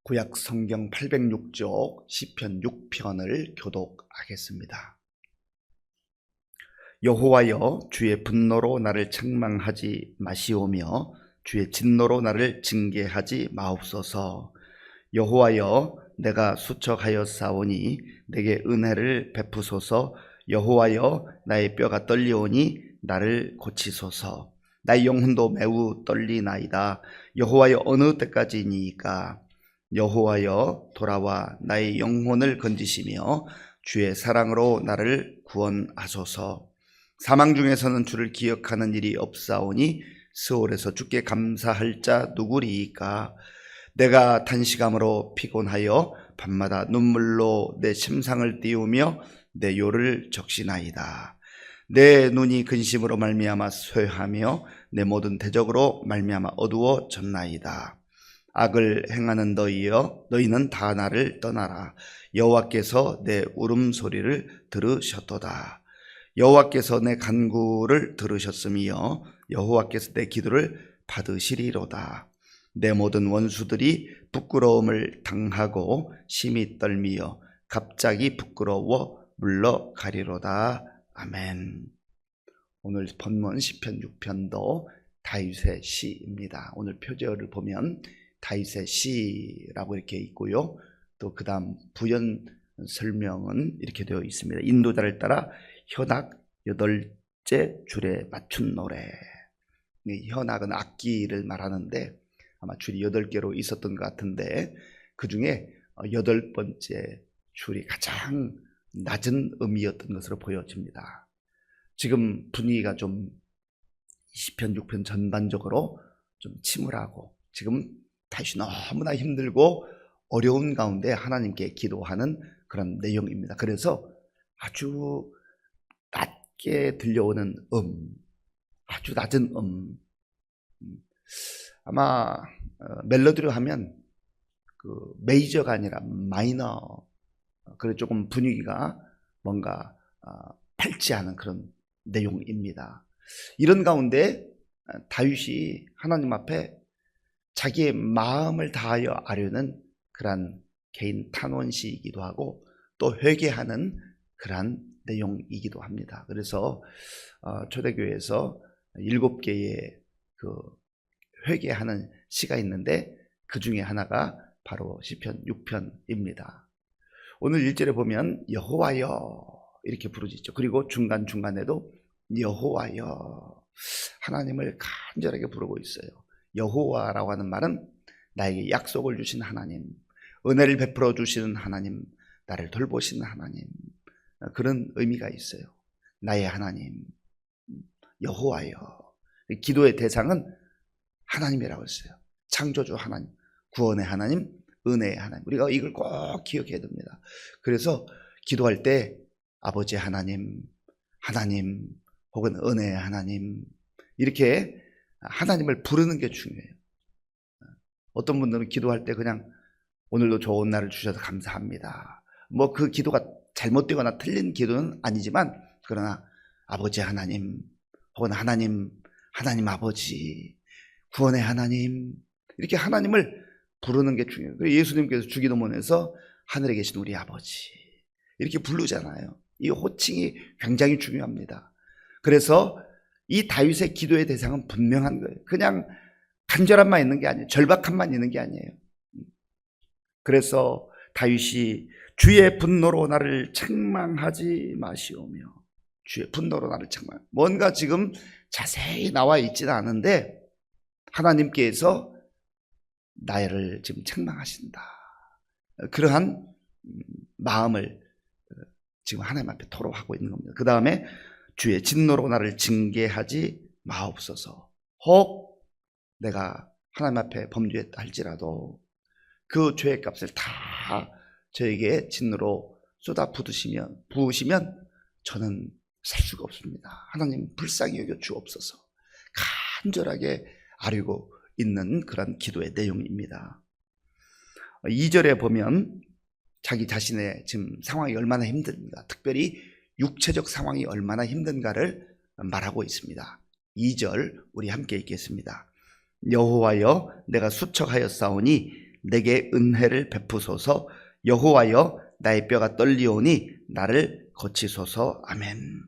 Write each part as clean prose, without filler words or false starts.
구약 성경 806쪽 시편 6편을 교독하겠습니다. 여호와여, 주의 분노로 나를 책망하지 마시오며 주의 진노로 나를 징계하지 마옵소서. 여호와여, 내가 수척하였사오니 내게 은혜를 베푸소서. 여호와여, 나의 뼈가 떨리오니 나를 고치소서. 나의 영혼도 매우 떨리나이다. 여호와여, 어느 때까지니까? 여호와여, 돌아와 나의 영혼을 건지시며 주의 사랑으로 나를 구원하소서. 사망 중에서는 주를 기억하는 일이 없사오니 스올에서 주께 감사할 자 누구리이까? 내가 탄식함으로 피곤하여 밤마다 눈물로 내 심상을 띄우며 내 요를 적시나이다. 내 눈이 근심으로 말미암아 쇠하며 내 모든 대적으로 말미암아 어두워졌나이다. 악을 행하는 너희여, 너희는 다 나를 떠나라. 여호와께서 내 울음소리를 들으셨도다. 여호와께서 내 간구를 들으셨으며 여호와께서 내 기도를 받으시리로다. 내 모든 원수들이 부끄러움을 당하고 심히 떨미어 갑자기 부끄러워 물러가리로다. 아멘. 오늘 본문 시편 6편도 다윗의 시입니다. 오늘 표제어를 보면 다윗의 시라고 이렇게 있고요. 또 그 다음 부연 설명은 이렇게 되어 있습니다. 인도자를 따라 현악 8째 줄에 맞춘 노래. 현악은 악기를 말하는데 아마 줄이 8개로 있었던 것 같은데 그 중에 8번째 줄이 가장 낮은 음이었던 것으로 보여집니다. 지금 분위기가 좀 10편, 6편 전반적으로 좀 침울하고 지금 다시 너무나 힘들고 어려운 가운데 하나님께 기도하는 그런 내용입니다. 그래서 아주 낮게 들려오는 아주 낮은 아마 멜로디로 하면 그 메이저가 아니라 마이너, 그래 조금 분위기가 뭔가 밝지 않은 그런 내용입니다. 이런 가운데 다윗이 하나님 앞에 자기의 마음을 다하여 아뢰는 그러한 개인 탄원시이기도 하고 또 회개하는 그러한 내용이기도 합니다. 그래서 초대교회에서 7개의 그 회개하는 시가 있는데 그 중에 하나가 바로 시편 6편입니다. 오늘 1절에 보면 여호와여 이렇게 부르짖죠. 그리고 중간중간에도 여호와여, 하나님을 간절하게 부르고 있어요. 여호와라고 하는 말은 나에게 약속을 주신 하나님, 은혜를 베풀어 주시는 하나님, 나를 돌보시는 하나님, 그런 의미가 있어요. 나의 하나님 여호와여. 기도의 대상은 하나님이라고 했어요. 창조주 하나님, 구원의 하나님, 은혜의 하나님. 우리가 이걸 꼭 기억해야 됩니다. 그래서 기도할 때 아버지 하나님, 하나님 혹은 은혜의 하나님, 이렇게 하나님을 부르는 게 중요해요. 어떤 분들은 기도할 때 그냥 오늘도 좋은 날을 주셔서 감사합니다. 뭐 그 기도가 잘못되거나 틀린 기도는 아니지만 그러나 아버지 하나님 혹은 하나님 아버지, 구원의 하나님, 이렇게 하나님을 부르는 게 중요해요. 예수님께서 주기도문에서 하늘에 계신 우리 아버지 이렇게 부르잖아요. 이 호칭이 굉장히 중요합니다. 그래서 이 다윗의 기도의 대상은 분명한 거예요. 그냥 간절함만 있는 게 아니에요. 절박함만 있는 게 아니에요. 그래서 다윗이 주의 분노로 나를 책망하지 마시오며, 주의 분노로 나를 책망. 뭔가 지금 자세히 나와 있지는 않은데 하나님께서 나를 지금 책망하신다. 그러한 마음을 지금 하나님 앞에 토로하고 있는 겁니다. 그 다음에 주의 진노로 나를 징계하지 마옵소서. 혹 내가 하나님 앞에 범죄했다 할지라도 그 죄의 값을 다 저에게 진노로 쏟아 부으시면 저는 살 수가 없습니다. 하나님 불쌍히 여겨 주옵소서. 간절하게 아뢰고 있는 그런 기도의 내용입니다. 2절에 보면 자기 자신의 지금 상황이 얼마나 힘든가, 특별히 육체적 상황이 얼마나 힘든가를 말하고 있습니다. 2절 우리 함께 읽겠습니다. 여호와여, 내가 수척하였사오니 내게 은혜를 베푸소서. 여호와여 나의 뼈가 떨리오니 나를 고치소서. 아멘.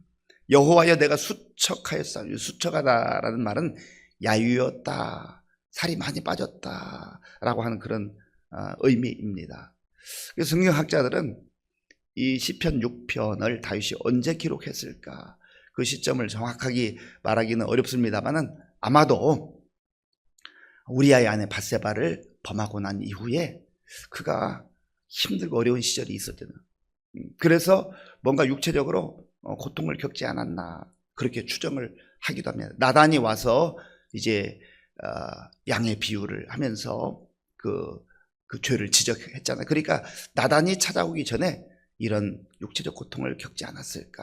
여호와여 내가 수척하였사오니, 수척하다라는 말은 야유였다, 살이 많이 빠졌다 라고 하는 그런 의미입니다. 그래서 성경학자들은 이 시편 6편을 다윗이 언제 기록했을까, 그 시점을 정확하게 말하기는 어렵습니다만은 아마도 우리아의 아내 밧세바를 범하고 난 이후에 그가 힘들고 어려운 시절이 있었잖아요. 그래서 뭔가 육체적으로 고통을 겪지 않았나 그렇게 추정을 하기도 합니다. 나단이 와서 이제 양의 비유를 하면서 그 죄를 지적했잖아요. 그러니까 나단이 찾아오기 전에 이런 육체적 고통을 겪지 않았을까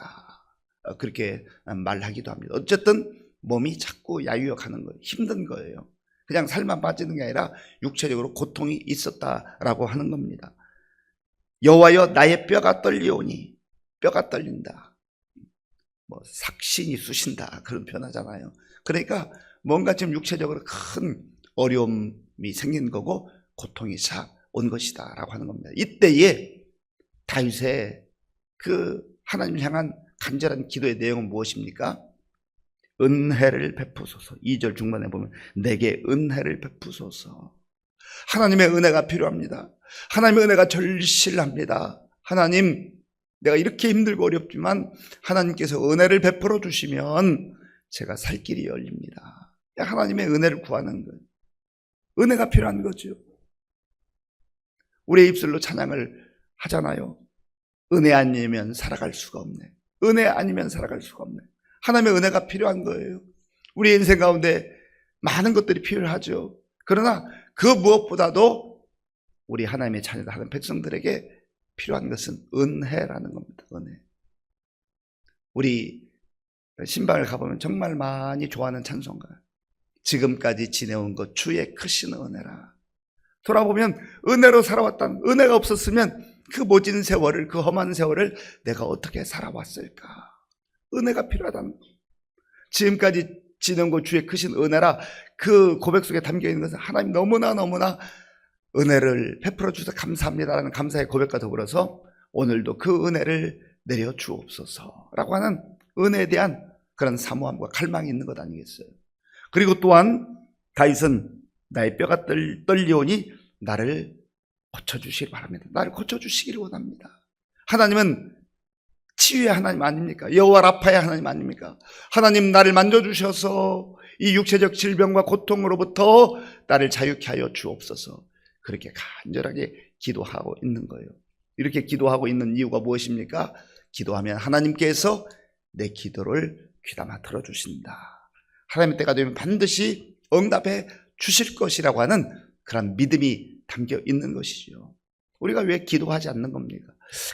그렇게 말하기도 합니다. 어쨌든 몸이 자꾸 야유어 가는 거예요. 힘든 거예요. 그냥 살만 빠지는 게 아니라 육체적으로 고통이 있었다라고 하는 겁니다. 여호와여 나의 뼈가 떨리오니, 뼈가 떨린다, 뭐 삭신이 쑤신다 그런 표현하잖아요. 그러니까 뭔가 지금 육체적으로 큰 어려움이 생긴 거고 고통이 온 것이다 라고 하는 겁니다. 이때에 다윗의 그 하나님을 향한 간절한 기도의 내용은 무엇입니까? 은혜를 베푸소서. 2절 중반에 보면 내게 은혜를 베푸소서. 하나님의 은혜가 필요합니다. 하나님의 은혜가 절실합니다. 하나님, 내가 이렇게 힘들고 어렵지만 하나님께서 은혜를 베풀어 주시면 제가 살 길이 열립니다. 하나님의 은혜를 구하는 거예요. 은혜가 필요한 거죠. 우리의 입술로 찬양을 하잖아요. 은혜 아니면 살아갈 수가 없네. 은혜 아니면 살아갈 수가 없네. 하나님의 은혜가 필요한 거예요. 우리 인생 가운데 많은 것들이 필요하죠. 그러나 그 무엇보다도 우리 하나님의 자녀들, 하나님 백성들에게 필요한 것은 은혜라는 겁니다. 은혜. 우리 신방을 가보면 정말 많이 좋아하는 찬송가, 지금까지 지내온 것 주의 크신 은혜라. 돌아보면 은혜로 살아왔다는, 은혜가 없었으면 그 모진 세월을, 그 험한 세월을 내가 어떻게 살아왔을까. 은혜가 필요하다는 것. 지금까지 지내온 것 주의 크신 은혜라. 그 고백 속에 담겨있는 것은 하나님 너무나 은혜를 베풀어 주셔서 감사합니다라는 감사의 고백과 더불어서 오늘도 그 은혜를 내려 주옵소서라고 하는 은혜에 대한 그런 사모함과 갈망이 있는 것 아니겠어요? 그리고 또한 다윗은 나의 뼈가 떨리오니 나를 고쳐주시기 바랍니다. 나를 고쳐주시기를 원합니다. 하나님은 치유의 하나님 아닙니까? 여호와 라파의 하나님 아닙니까? 하나님 나를 만져주셔서 이 육체적 질병과 고통으로부터 나를 자유케 하여 주옵소서. 그렇게 간절하게 기도하고 있는 거예요. 이렇게 기도하고 있는 이유가 무엇입니까? 기도하면 하나님께서 내 기도를 귀담아 들어주신다. 하나님의 때가 되면 반드시 응답해 주실 것이라고 하는 그런 믿음이 담겨 있는 것이죠. 우리가 왜 기도하지 않는 겁니까?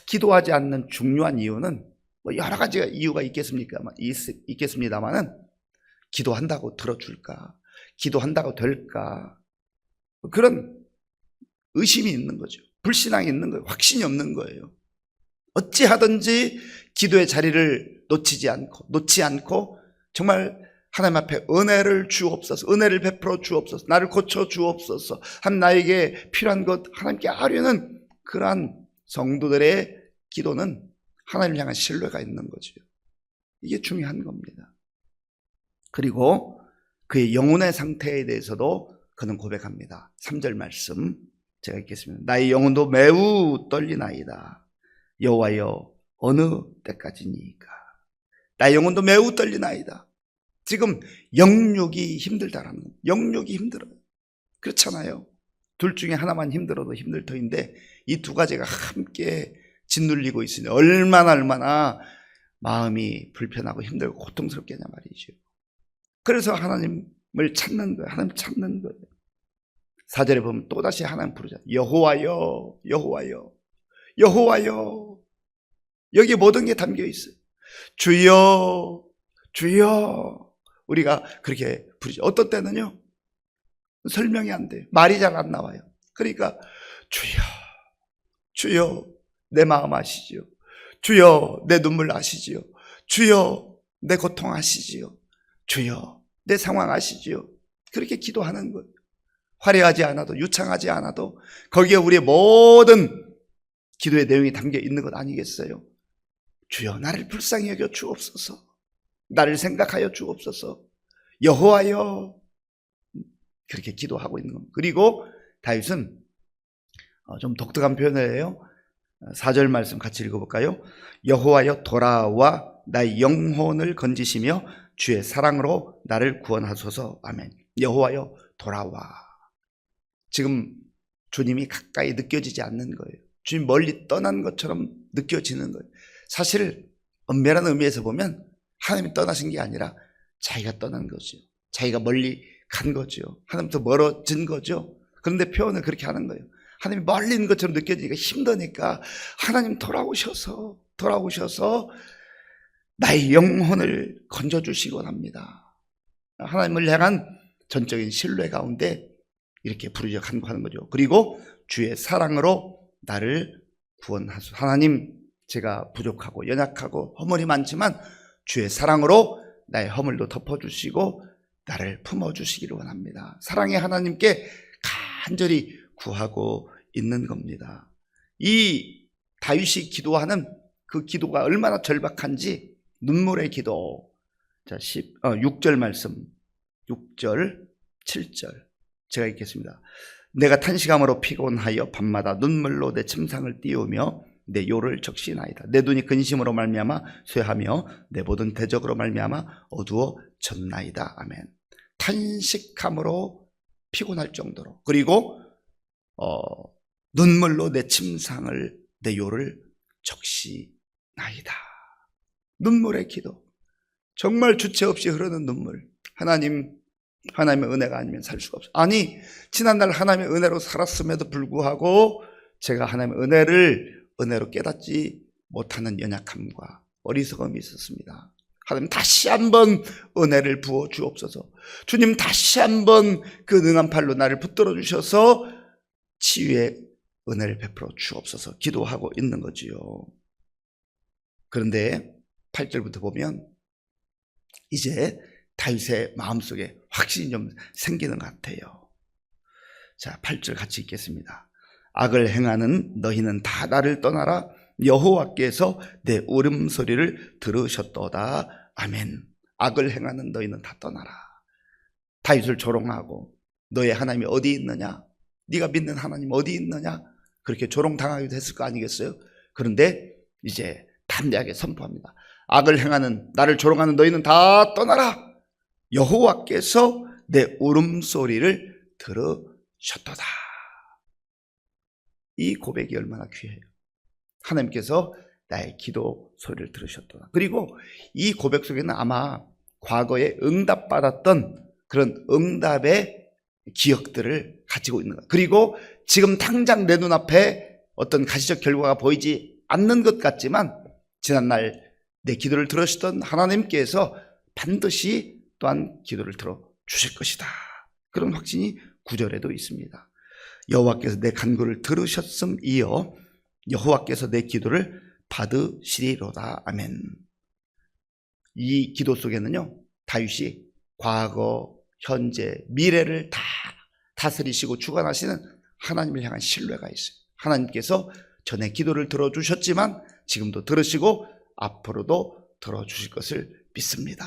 기도하지 않는 중요한 이유는 뭐 여러 가지 이유가 있겠습니다만은 기도한다고 들어줄까? 기도한다고 될까? 그런 의심이 있는 거죠. 불신앙이 있는 거예요. 확신이 없는 거예요. 어찌하든지 기도의 자리를 놓지 않고 정말 하나님 앞에 은혜를 주옵소서, 은혜를 베풀어 주옵소서, 나를 고쳐 주옵소서, 나에게 필요한 것 하나님께 아뢰는 그러한 성도들의 기도는 하나님을 향한 신뢰가 있는 거죠. 이게 중요한 겁니다. 그리고 그의 영혼의 상태에 대해서도 그는 고백합니다. 3절 말씀 제가 읽겠습니다. 나의 영혼도 매우 떨리나이다. 여호와여 어느 때까지니까. 나의 영혼도 매우 떨리나이다. 지금 영육이 힘들다라는 거예요. 영육이 힘들어요. 그렇잖아요. 둘 중에 하나만 힘들어도 힘들 터인데 이 두 가지가 함께 짓눌리고 있으니 얼마나 마음이 불편하고 힘들고 고통스럽겠냐 말이죠. 그래서 하나님을 찾는 거예요. 하나님 찾는 거예요. 4절에 보면 또다시 하나님 부르잖아요. 여호와여, 여호와여, 여호와여. 여기에 모든 게 담겨 있어요. 주여, 주여. 우리가 그렇게 부르죠. 어떤 때는요, 설명이 안 돼요. 말이 잘 안 나와요. 그러니까 주여, 주여 내 마음 아시지요. 주여 내 눈물 아시지요. 주여 내 고통 아시지요. 주여 내 상황 아시지요. 그렇게 기도하는 거예요. 화려하지 않아도, 유창하지 않아도 거기에 우리의 모든 기도의 내용이 담겨 있는 것 아니겠어요? 주여 나를 불쌍히 여겨 주옵소서. 나를 생각하여 주옵소서. 여호와여, 그렇게 기도하고 있는 겁니다. 그리고 다윗은 좀 독특한 표현을 해요. 4절 말씀 같이 읽어볼까요? 여호와여 돌아와 나의 영혼을 건지시며 주의 사랑으로 나를 구원하소서. 아멘. 여호와여 돌아와. 지금 주님이 가까이 느껴지지 않는 거예요. 주님 멀리 떠난 것처럼 느껴지는 거예요. 사실 엄밀한 의미에서 보면 하나님이 떠나신 게 아니라 자기가 떠난 거죠. 자기가 멀리 간 거죠. 하나님부터 멀어진 거죠. 그런데 표현을 그렇게 하는 거예요. 하나님이 멀리 있는 것처럼 느껴지니까 힘드니까 하나님 돌아오셔서 나의 영혼을 건져주시곤 합니다. 하나님을 향한 전적인 신뢰 가운데 이렇게 부르짖어 간구하는 거죠. 그리고 주의 사랑으로 나를 구원하소서. 하나님, 제가 부족하고 연약하고 허물이 많지만 주의 사랑으로 나의 허물도 덮어주시고 나를 품어주시기를 원합니다. 사랑의 하나님께 간절히 구하고 있는 겁니다. 이 다윗이 기도하는 그 기도가 얼마나 절박한지 눈물의 기도. 자, 6절 말씀, 6절, 7절 제가 읽겠습니다. 내가 탄식함으로 피곤하여 밤마다 눈물로 내 침상을 띄우며 내 요를 적시나이다. 내 눈이 근심으로 말미암아 쇠하며 내 모든 대적으로 말미암아 어두워졌나이다. 아멘. 탄식함으로 피곤할 정도로, 그리고 눈물로 내 침상을, 내 요를 적시나이다. 눈물의 기도. 정말 주체 없이 흐르는 눈물. 하나님의 은혜가 아니면 살 수가 없어요. 아니, 지난날 하나님의 은혜로 살았음에도 불구하고 제가 하나님의 은혜로 깨닫지 못하는 연약함과 어리석음이 있었습니다. 하나님 다시 한번 은혜를 부어 주옵소서. 주님 다시 한번 그 능한 팔로 나를 붙들어 주셔서 치유의 은혜를 베풀어 주옵소서 기도하고 있는 거지요. 그런데 8절부터 보면 이제 다윗의 마음속에 확신이 좀 생기는 것 같아요. 자, 8절 같이 읽겠습니다. 악을 행하는 너희는 다 나를 떠나라. 여호와께서 내 울음소리를 들으셨도다. 아멘. 악을 행하는 너희는 다 떠나라. 다윗을 조롱하고 너의 하나님이 어디 있느냐? 네가 믿는 하나님 어디 있느냐? 그렇게 조롱당하기도 했을 거 아니겠어요? 그런데 이제 담대하게 선포합니다. 악을 행하는, 나를 조롱하는 너희는 다 떠나라. 여호와께서 내 울음소리를 들으셨도다. 이 고백이 얼마나 귀해요. 하나님께서 나의 기도 소리를 들으셨도다. 그리고 이 고백 속에는 아마 과거에 응답받았던 그런 응답의 기억들을 가지고 있는 거예요. 그리고 지금 당장 내 눈앞에 어떤 가시적 결과가 보이지 않는 것 같지만 지난날 내 기도를 들으시던 하나님께서 반드시 또한 기도를 들어주실 것이다. 그런 확신이 9절에도 있습니다. 여호와께서 내 간구를 들으셨음이여 여호와께서 내 기도를 받으시리로다. 아멘. 이 기도 속에는요, 다윗이 과거, 현재, 미래를 다 다스리시고 주관하시는 하나님을 향한 신뢰가 있어요. 하나님께서 전에 기도를 들어주셨지만 지금도 들으시고 앞으로도 들어주실 것을 믿습니다.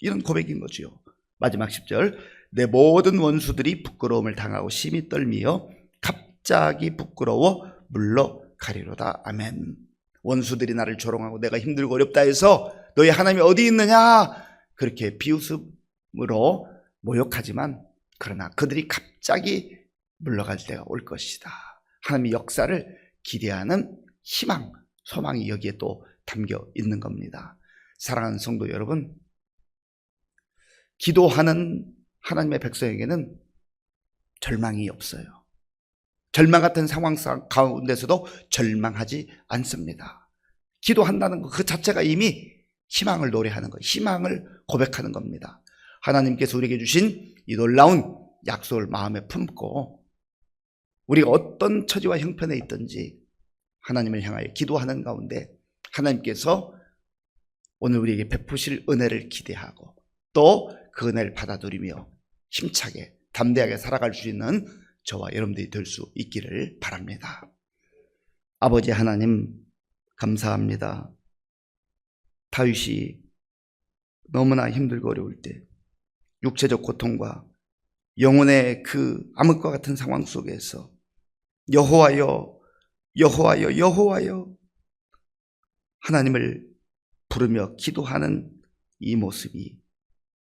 이런 고백인 거지요. 마지막 10절. 내 모든 원수들이 부끄러움을 당하고 심히 떨미어 갑자기 부끄러워 물러가리로다. 아멘. 원수들이 나를 조롱하고 내가 힘들고 어렵다 해서 너희 하나님이 어디 있느냐 그렇게 비웃음으로 모욕하지만 그러나 그들이 갑자기 물러갈 때가 올 것이다. 하나님의 역사를 기대하는 희망, 소망이 여기에 또 담겨 있는 겁니다. 사랑하는 성도 여러분, 기도하는 하나님의 백성에게는 절망이 없어요. 절망 같은 상황 가운데서도 절망하지 않습니다. 기도한다는 것 그 자체가 이미 희망을 노래하는 것, 희망을 고백하는 겁니다. 하나님께서 우리에게 주신 이 놀라운 약속을 마음에 품고 우리가 어떤 처지와 형편에 있든지 하나님을 향하여 기도하는 가운데 하나님께서 오늘 우리에게 베푸실 은혜를 기대하고 또 그 은혜를 받아들이며 힘차게 담대하게 살아갈 수 있는 저와 여러분들이 될 수 있기를 바랍니다. 아버지 하나님, 감사합니다. 다윗이 너무나 힘들고 어려울 때 육체적 고통과 영혼의 그 암흑과 같은 상황 속에서 여호와여, 여호와여, 여호와여 하나님을 부르며 기도하는 이 모습이,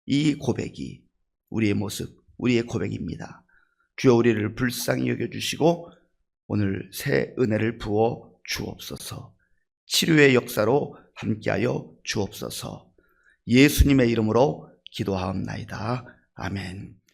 이 고백이 우리의 모습, 우리의 고백입니다. 주여 우리를 불쌍히 여겨주시고 오늘 새 은혜를 부어 주옵소서. 치료의 역사로 함께하여 주옵소서. 예수님의 이름으로 기도하옵나이다. 아멘.